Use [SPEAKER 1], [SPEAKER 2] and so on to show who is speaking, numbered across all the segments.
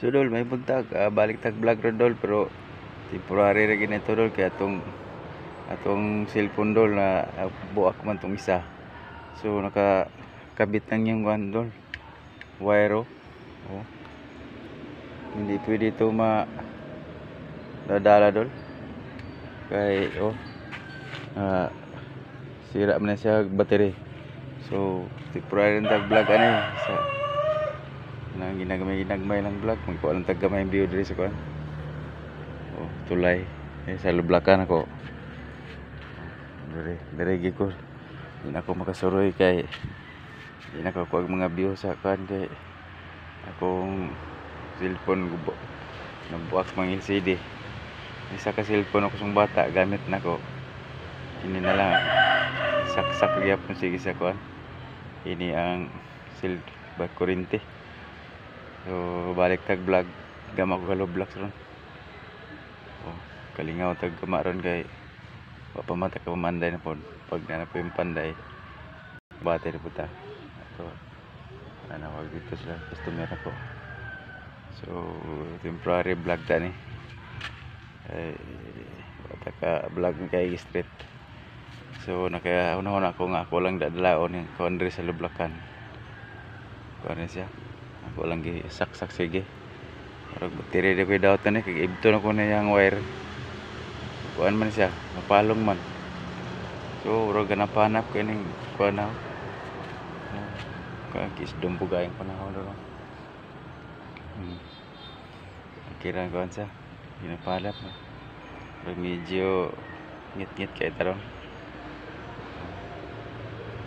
[SPEAKER 1] So dol, may buntag balik tag vlog ron dol, pero temporary ra gid ito dol, kaya atong cellphone dol na buak man tong isa. So nakakabit lang yung one dol, wire. Oh. Hindi pwede ito dadala dol, kay sira man na siya battery. So temporary tag vlog ani sa nang ginagmay lang vlog, magkuha lang taggamay view diri sa kuan. Tulay sa lublakan ako. Diri gid ko. Di na ako makasuroy kay di na ako kuha mga view sa kuan, kay akong cellphone gubo nabuak mang LCD. Isa ka cellphone ako sung bata gamit nako. Ini na lang saksak gyapon sige sa kuan. Ini ang kuryente. So balik tag vlog, gama ko kaloblox ron. Kalingaw tag gama ron kay papamata ka pamanday na pod. Pag na po yung panday, bate na puta. Ito, wag dito sila customer ako. So temporary vlog ta ni. Ay bata ka vlog kay street. So nakaya una ako nga ako lang dadalaon yung kuandre sa lublakan. Kuan siya. Ako lang gi saksak sige. Parang battery na ko daw tani kay ibto na ko na yang wire. Kuan man siya, mapalong man. So ro ganapanap ko ning kuan na. Kuan kis dumpo gayang panahon ro. Kira kuan siya, ginapalap. Pero medyo ngit-ngit kay taron.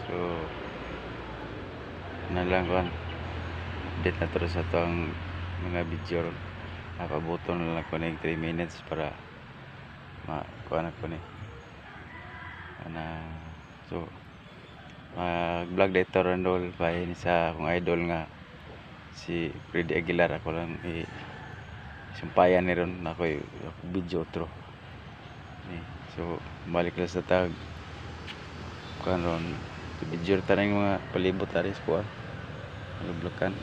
[SPEAKER 1] So nalang kuan update na to sa tong mga video ron. Napabuton na lang ko ng 3 minutes para kuan ako ni so mag vlog dito ron dol bahin sa akong idol nga si Freddy Aguilar. Ako lang sumpayan ni ron ako video outro ni. So balik na sa tag kuan ron video tanang mga palibot aris ko lublakan.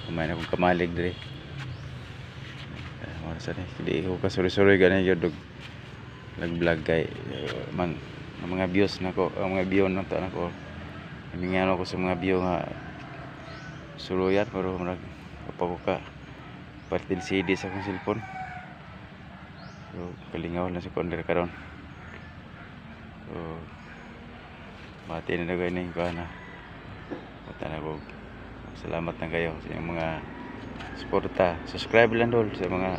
[SPEAKER 1] Kumain akong kamalig diri. Sa hindi ko kasuri-suri gani gyud nag-vlog kay mga views nako, mga view nako nako. Hingano ko sa mga view nga suluyan pero murag papabuka partil CD sa akong cellphone. So kalingaw na sa corner karon. So mati na daw ini ko na. Putana ko. Salamat na kayo sa inyong mga suporta. Subscribe lang dol sa mga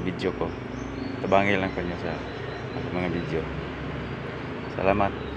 [SPEAKER 1] video ko. Tabangin lang kanyo sa mga video. Salamat.